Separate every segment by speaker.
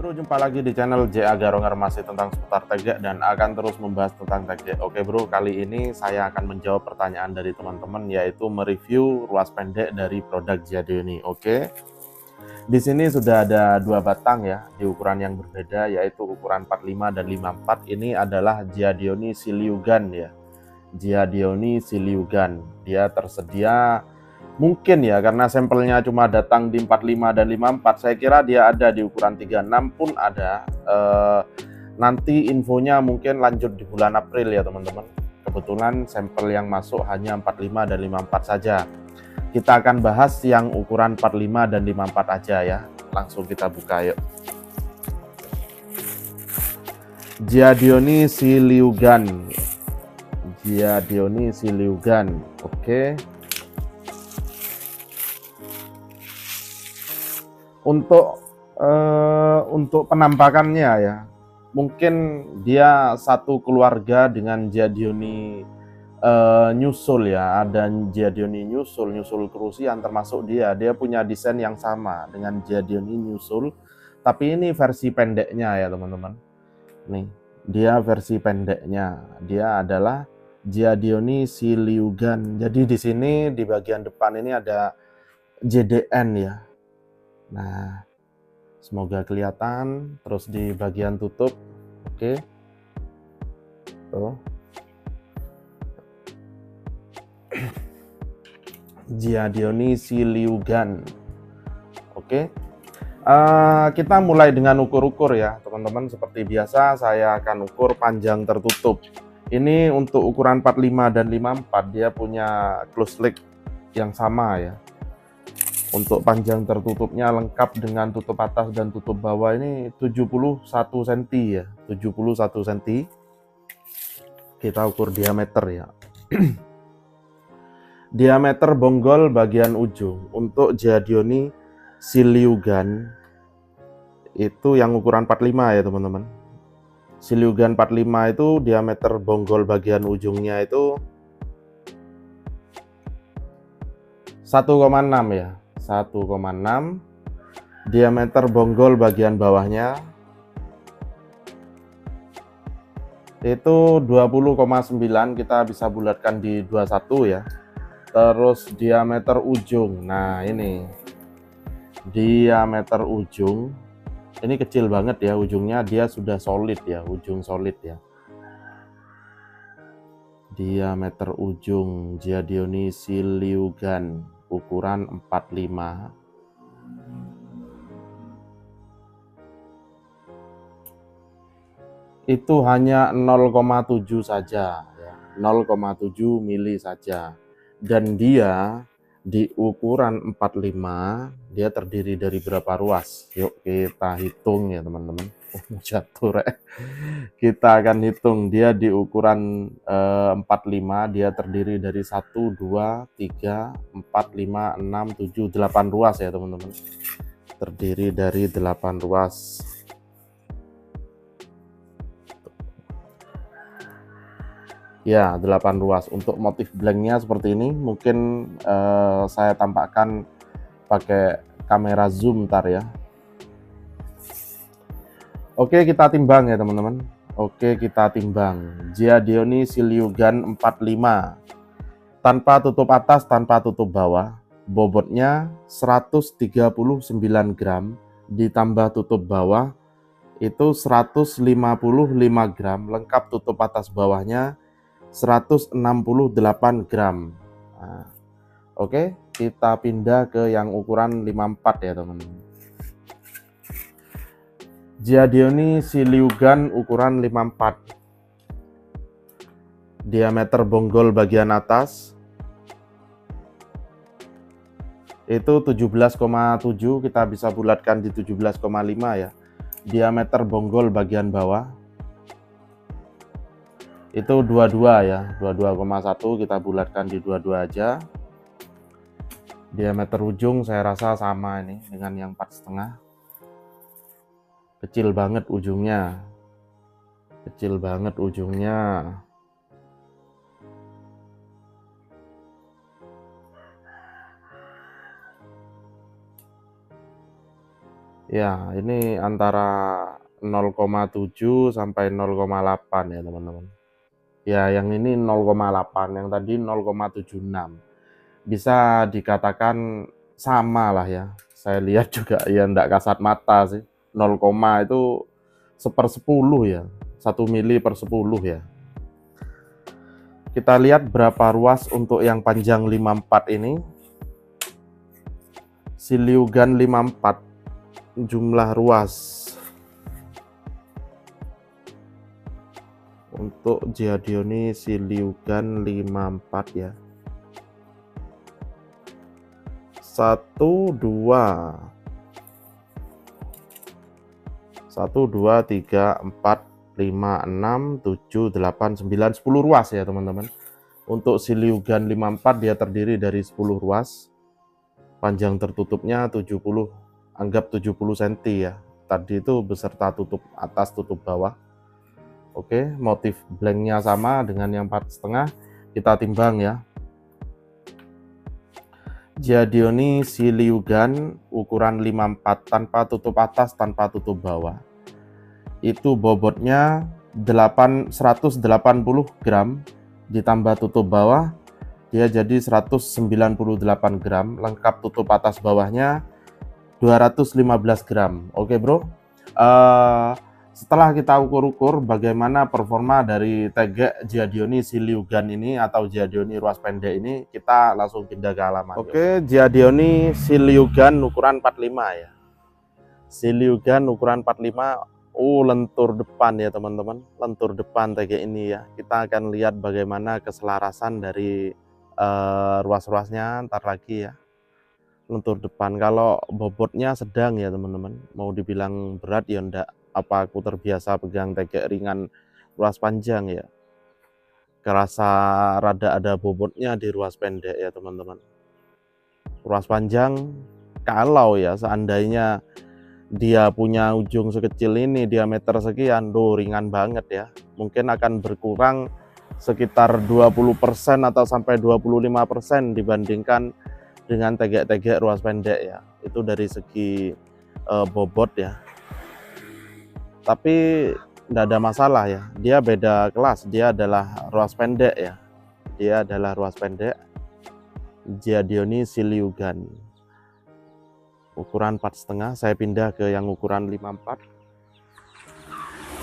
Speaker 1: bro, jumpa lagi di channel JA Garongar, masih tentang seputar tag dan akan terus membahas tentang tag. Oke bro, kali ini saya akan menjawab pertanyaan dari teman-teman, yaitu mereview ruas pendek dari produk Giadio ini. Oke, di sini sudah ada dua batang ya, di ukuran yang berbeda, yaitu ukuran 45 dan 54. Ini adalah Giadioni Siliugan ya, Giadioni Siliugan. Dia tersedia mungkin ya, karena sampelnya cuma datang di 45 dan 54, saya kira dia ada di ukuran 36 pun ada. Nanti infonya mungkin lanjut di bulan April ya teman-teman. Kebetulan sampel yang masuk hanya 45 dan 54 saja. Kita akan bahas yang ukuran 45 dan 54 aja ya. Langsung kita buka yuk. Giadioni Siliugan. Giadioni Siliugan. Oke. Untuk penampakannya ya, mungkin dia satu keluarga dengan Giadioni nyusul ya, ada Giadioni nyusul Crucian, termasuk dia punya desain yang sama dengan Giadioni nyusul, tapi ini versi pendeknya ya teman-teman. Nih, dia versi pendeknya, dia adalah Giadioni Siliugan. Jadi di sini di bagian depan ini ada JDN ya. Nah, semoga kelihatan. Terus di bagian tutup, oke. Tuh. Giadioni Siliugan. Oke. Kita mulai dengan ukur-ukur ya, teman-teman. Seperti biasa, saya akan ukur panjang tertutup. Ini untuk ukuran 45 dan 54, dia punya close leg yang sama ya. Untuk panjang tertutupnya lengkap dengan tutup atas dan tutup bawah ini 71 cm ya, 71 cm. Kita ukur diameter ya. Diameter bonggol bagian ujung untuk Giadioni Siliugan itu yang ukuran 45 ya teman-teman. Siliugan 45 itu diameter bonggol bagian ujungnya itu 1,6 ya. 1,6. Diameter bonggol bagian bawahnya itu 20,9, kita bisa bulatkan di 21 ya. Terus diameter ujung, nah ini diameter ujung ini kecil banget ya, ujungnya dia sudah solid ya, ujung solid ya. Diameter ujung Giadioni Siliugan ukuran 45 itu hanya 0,7 saja ya, 0,7 mili saja. Dan dia di ukuran 45 dia terdiri dari berapa ruas? Yuk kita hitung ya teman-teman. Jatuh rek. Kita akan hitung dia di ukuran 45, dia terdiri dari 1, 2, 3, 4, 5, 6, 7, 8 ruas ya teman-teman. Terdiri dari 8 ruas. Ya, 8 ruas. Untuk motif blanknya seperti ini. Mungkin saya tampakkan pakai kamera zoom ntar ya. Oke, kita timbang ya teman-teman. Oke, kita timbang. Giadioni Siliugan 45 tanpa tutup atas, tanpa tutup bawah. Bobotnya 139 gram ditambah tutup bawah itu 155 gram, lengkap tutup atas bawahnya 168 gram. Nah, oke, kita pindah ke yang ukuran 54 ya teman-teman. Giadioni Siliugan ukuran 54. Diameter bonggol bagian atas itu 17,7, kita bisa bulatkan di 17,5 ya. Diameter bonggol bagian bawah itu 22 ya, 22,1, kita bulatkan di 22 aja. Diameter ujung saya rasa sama ini dengan yang 4,5. Kecil banget ujungnya, kecil banget ujungnya. Ya, ini antara 0,7 sampai 0,8 ya teman-teman. Ya, yang ini 0,8, yang tadi 0,76. Bisa dikatakan sama lah ya. Saya lihat juga ya enggak kasat mata sih. 0, itu 1/10 ya. 1 mili per 10 ya. Kita lihat berapa ruas untuk yang panjang 54 ini. Siliugan 54 jumlah ruas untuk Giadioni Siliugan 54 ya. 1, 2 3 4 5 6 7 8 9 10 ruas ya teman-teman. Untuk Siliugan 54 dia terdiri dari 10 ruas. Panjang tertutupnya 70, anggap 70 cm ya. Tadi itu beserta tutup atas, tutup bawah. Oke, motif blanknya sama dengan yang 4,5. Kita timbang ya. Giadioni Siliugan ukuran 54 tanpa tutup atas, tanpa tutup bawah. Itu bobotnya 180 gram ditambah tutup bawah, dia jadi 198 gram, lengkap tutup atas bawahnya 215 gram. Oke bro, setelah kita ukur-ukur bagaimana performa dari tegek Giadioni Siliugan ini atau Giadioni ruas pendek ini, kita langsung pindah ke halaman. Oke, Giadioni Siliugan ukuran 45 ya. Siliugan ukuran 45, lentur depan ya teman-teman, lentur depan tegek ini ya. Kita akan lihat bagaimana keselarasan dari ruas-ruasnya ntar lagi ya. Lentur depan, kalau bobotnya sedang ya teman-teman, mau dibilang berat ya enggak, apa aku terbiasa pegang tegek ringan ruas panjang ya, kerasa rada ada bobotnya di ruas pendek ya teman-teman. Ruas panjang kalau ya seandainya dia punya ujung sekecil ini, diameter sekian, ringan banget ya, mungkin akan berkurang sekitar 20% atau sampai 25% dibandingkan dengan tegek-tegek ruas pendek ya. Itu dari segi bobot ya. Tapi tidak ada masalah ya, dia beda kelas, dia adalah ruas pendek ya. Dia adalah ruas pendek Giadioni Siliugan ukuran 4,5. Saya pindah ke yang ukuran 54.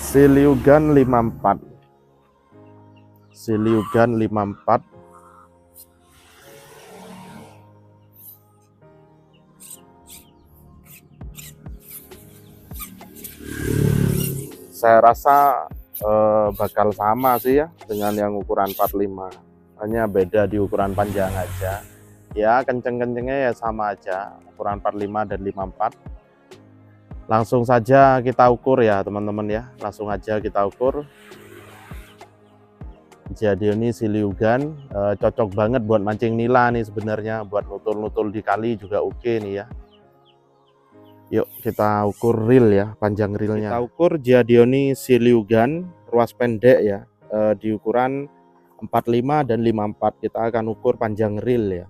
Speaker 1: Siliugan 54. Siliugan 54. Saya rasa bakal sama sih ya dengan yang ukuran 45. Hanya beda di ukuran panjang aja. Ya kenceng-kencengnya ya sama aja, ukuran 45 dan 54. Langsung saja kita ukur ya teman-teman ya. Langsung aja kita ukur. Giadioni Siliugan cocok banget buat mancing nila nih sebenarnya, buat nutul-nutul di kali juga oke nih ya. Yuk kita ukur reel ya, panjang reelnya. Kita ukur Giadioni Siliugan ruas pendek ya, di ukuran 45 dan 54. Kita akan ukur panjang reel ya.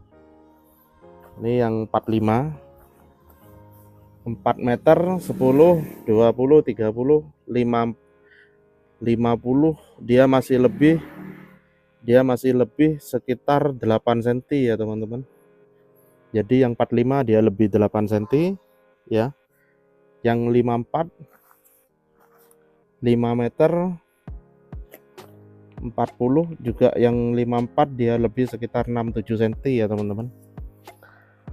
Speaker 1: Ini yang 45, 4 meter, 10, 20, 30, 50, dia masih lebih sekitar 8 cm ya teman-teman. Jadi yang 45 dia lebih 8 cm ya. Yang 54 5 meter 40 juga, yang 54 dia lebih sekitar 6-7 cm ya teman-teman.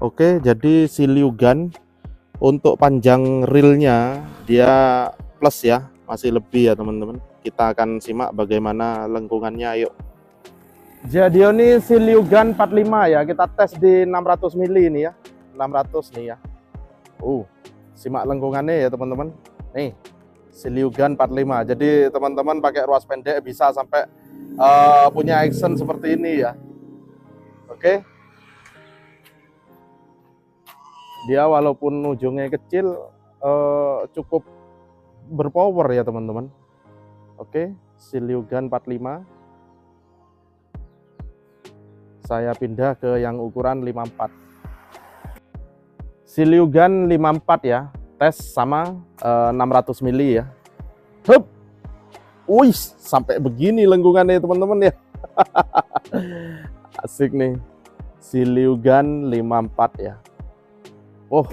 Speaker 1: Oke, jadi Siliugan untuk panjang reelnya dia plus ya, masih lebih ya teman-teman. Kita akan simak bagaimana lengkungannya, yuk. Giadioni Siliugan 45 ya, kita tes di 600 mili ini ya, 600 nih ya. Simak lengkungannya ya teman-teman. Nih, Siliugan 45. Jadi teman-teman pakai ruas pendek bisa sampai punya action seperti ini ya. Oke. Dia walaupun ujungnya kecil cukup berpower ya teman-teman. Oke, Siliugan 45. Saya pindah ke yang ukuran 54. Siliugan 54 ya. tes sama 600 mili ya. Hup. Wih, sampai begini lengkungannya teman-teman ya. Asik nih. Siliugan 54 ya. Oh,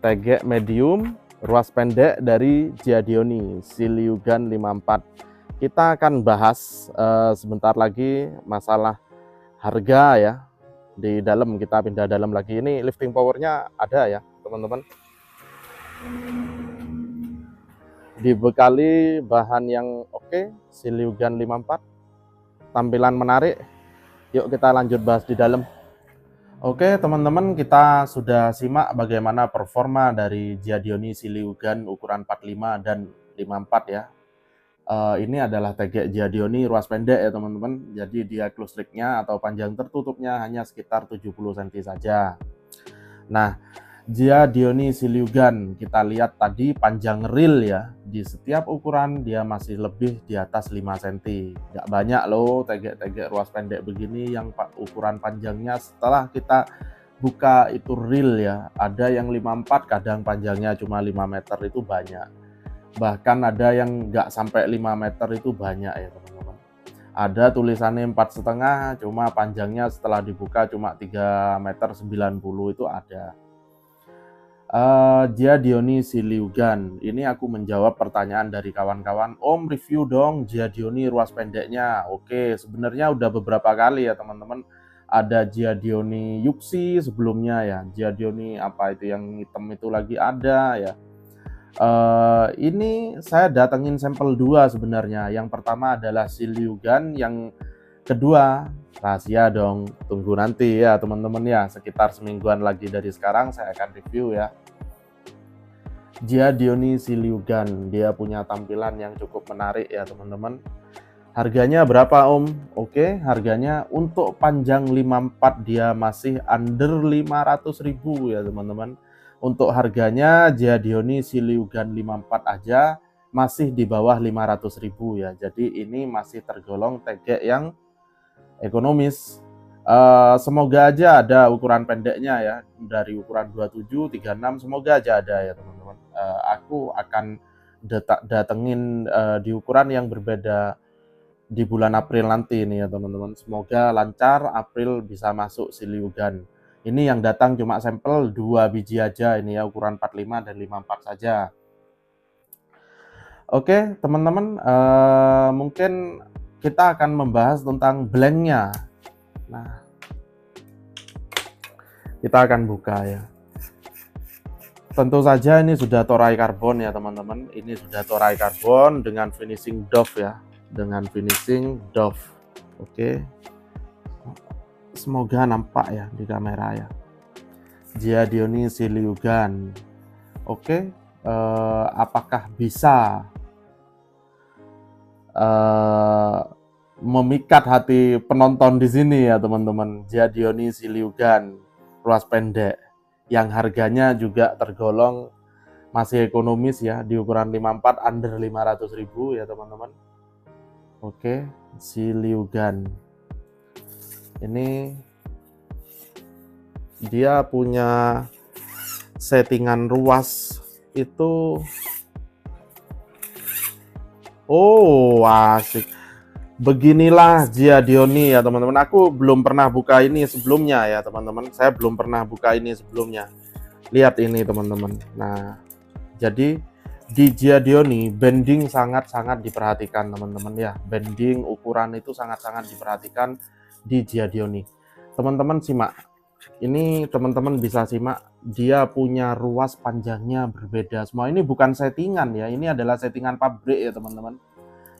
Speaker 1: tegek medium, ruas pendek dari Giadioni, Siliugan 54. Kita akan bahas sebentar lagi masalah harga ya. Di dalam, kita pindah dalam lagi. Ini lifting powernya ada ya teman-teman. Dibekali bahan yang oke, Siliugan 54. Tampilan menarik. Yuk kita lanjut bahas di dalam. Oke teman-teman, kita sudah simak bagaimana performa dari Giadioni Siliugan ukuran 45 dan 54 ya. Ini adalah tegek Giadioni ruas pendek ya teman-teman. Jadi dia close rig-nya atau panjang tertutupnya hanya sekitar 70 cm saja. Nah, Giadioni Siliugan kita lihat tadi panjang real ya. Di setiap ukuran dia masih lebih di atas 5 cm. Nggak banyak loh tegek-tegek ruas pendek begini yang ukuran panjangnya setelah kita buka itu real ya. Ada yang 54 kadang panjangnya cuma 5 meter, itu banyak. Bahkan ada yang nggak sampai 5 meter, itu banyak ya teman-teman. Ada tulisannya 4,5 cuma panjangnya setelah dibuka cuma 3 meter 90, itu ada. Giadioni Siliugan. Ini aku menjawab pertanyaan dari kawan-kawan. Om, review dong Giadioni ruas pendeknya. Oke, sebenarnya udah beberapa kali ya teman-teman. Ada Giadioni Yuxi sebelumnya ya. Giadioni apa itu yang hitam itu lagi ada ya. Ini saya datengin sampel 2 sebenarnya. Yang pertama adalah Siliugan, yang kedua rahasia dong, tunggu nanti ya teman-teman ya, sekitar semingguan lagi dari sekarang saya akan review ya. Giadioni Siliugan, dia punya tampilan yang cukup menarik ya teman-teman. Harganya berapa om? Oke, harganya untuk panjang 54 dia masih under 500.000 ya teman-teman. Untuk harganya Giadioni Siliugan 54 aja masih di bawah 500.000 ya. Jadi ini masih tergolong tegek yang ekonomis. Semoga aja ada ukuran pendeknya ya, dari ukuran 27, 36, semoga aja ada ya teman-teman. Aku akan datengin di ukuran yang berbeda di bulan April nanti nih ya teman-teman. Semoga lancar, April bisa masuk Siliugan. Ini yang datang cuma sampel 2 biji aja ini ya, ukuran 45 dan 54 saja. Oke teman-teman, mungkin kita akan membahas tentang blanknya. Nah, kita akan buka ya. Tentu saja ini sudah toray karbon ya teman-teman. Ini sudah toray karbon dengan finishing doff ya, dengan finishing doff. Oke, semoga nampak ya di kamera ya. Giadioni Siliugan. Oke, apakah bisa memikat hati penonton di sini ya teman-teman? Giadioni Siliugan ruas pendek yang harganya juga tergolong masih ekonomis ya, di ukuran 54 under 500.000 ya teman-teman. Oke, Siliugan ini dia punya settingan ruas itu, oh asik. Beginilah Giadioni ya teman-teman. Aku belum pernah buka ini sebelumnya ya teman-teman. Saya belum pernah buka ini sebelumnya. Lihat ini teman-teman. Nah, jadi di Giadioni bending sangat-sangat diperhatikan teman-teman ya. Bending ukuran itu sangat-sangat diperhatikan di Giadioni. Teman-teman simak. Ini teman-teman bisa simak. Dia punya ruas panjangnya berbeda. Semua ini bukan settingan ya. Ini adalah settingan pabrik ya teman-teman.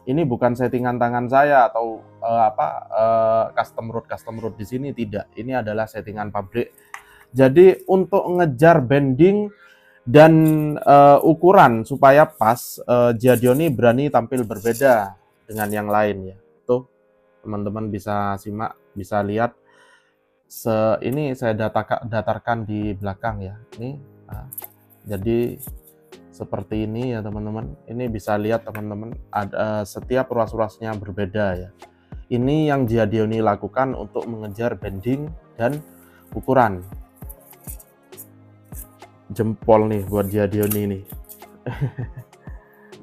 Speaker 1: Ini bukan settingan tangan saya atau custom road di sini, tidak. Ini adalah settingan pabrik. Jadi untuk ngejar bending dan ukuran supaya pas, Giadioni berani tampil berbeda dengan yang lain ya. Tuh teman-teman bisa simak, bisa lihat. Ini saya datarkan di belakang ya. Ini jadi seperti ini ya teman-teman. Ini bisa lihat teman-teman, ada setiap ruas-ruasnya berbeda ya. Ini yang Giadioni lakukan untuk mengejar bending dan ukuran. jempol nih buat Giadioni nih.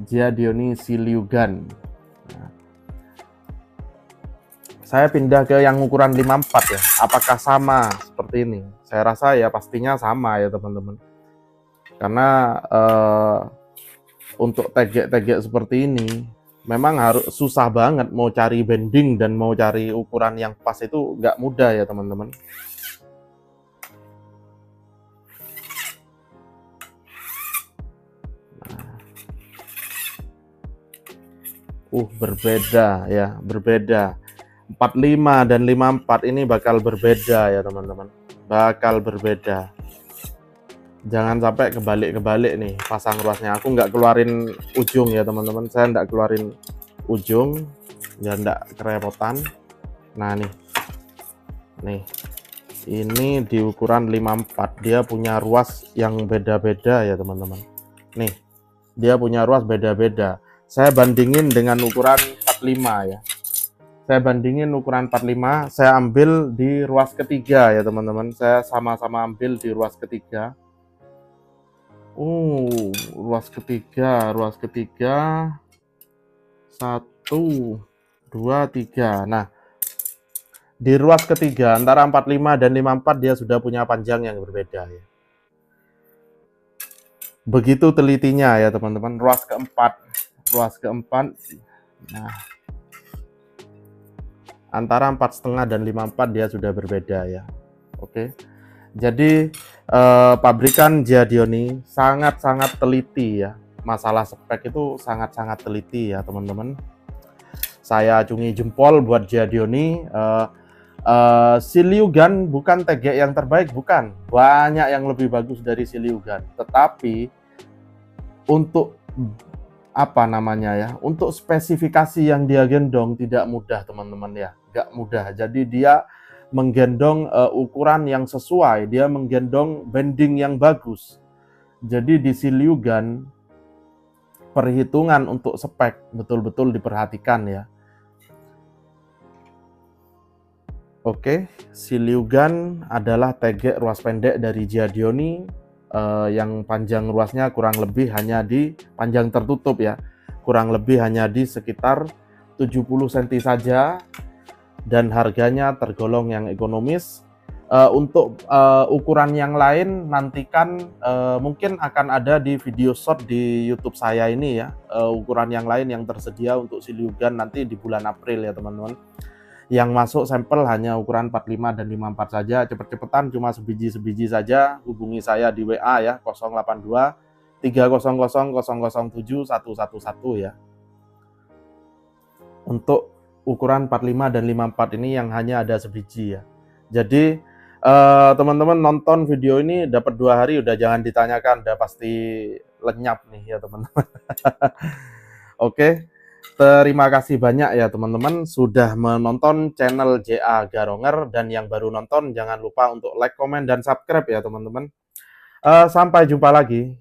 Speaker 1: Giadioni Siliugan. Nah, saya pindah ke yang ukuran 54 ya. Apakah sama seperti ini? Saya rasa ya pastinya sama ya teman-teman. Karena untuk tegek-tegek seperti ini memang harus susah banget mau cari bending dan mau cari ukuran yang pas itu nggak mudah ya teman-teman. Berbeda ya, berbeda. 45 dan 54 ini bakal berbeda ya teman-teman, bakal berbeda. Jangan sampai kebalik-kebalik nih pasang ruasnya. Aku nggak keluarin ujung ya teman-teman, saya nggak keluarin ujung ya, nggak kerepotan. Nah nih ini di ukuran 54 dia punya ruas yang beda-beda ya teman-teman. Nih dia punya ruas beda-beda. Saya bandingin dengan ukuran 45 ya. Saya bandingin ukuran 45, saya ambil di ruas ketiga ya teman-teman. Saya sama-sama ambil di ruas ketiga. Ruas ketiga, 1, 2, 3. Nah, di ruas ketiga antara 45 dan 54 dia sudah punya panjang yang berbeda ya. Begitu telitinya ya teman-teman. Ruas keempat. Nah, antara 4,5 dan 54 dia sudah berbeda ya. Oke. Jadi pabrikan Giadioni sangat-sangat teliti ya. Masalah spek itu sangat-sangat teliti ya teman-teman. Saya acungi jempol buat Giadioni. Siliugan bukan tegek yang terbaik, bukan. Banyak yang lebih bagus dari Siliugan. Tetapi untuk apa namanya ya, untuk spesifikasi yang dia gendong tidak mudah teman-teman ya, nggak mudah. Jadi dia menggendong ukuran yang sesuai, dia menggendong bending yang bagus. Jadi di Siliugan perhitungan untuk spek betul-betul diperhatikan ya. Oke, Siliugan adalah tegek ruas pendek dari Giadioni yang panjang ruasnya kurang lebih hanya di panjang tertutup ya, kurang lebih hanya di sekitar 70 cm saja, dan harganya tergolong yang ekonomis. Untuk ukuran yang lain nantikan mungkin akan ada di video short di YouTube saya ini ya, ukuran yang lain yang tersedia untuk Siliugan nanti di bulan April ya teman-teman. Yang masuk sampel hanya ukuran 45 dan 54 saja. Cepet-cepetan cuma sebiji-sebiji saja. Hubungi saya di WA ya, 082 300 007 111 ya. Untuk ukuran 45 dan 54 ini yang hanya ada sebiji ya. Jadi teman-teman nonton video ini dapat 2 hari udah jangan ditanyakan, udah pasti lenyap nih ya teman-teman. Oke. Terima kasih banyak ya teman-teman sudah menonton channel JA Garonger, dan yang baru nonton jangan lupa untuk like, komen, dan subscribe ya teman-teman. Sampai jumpa lagi.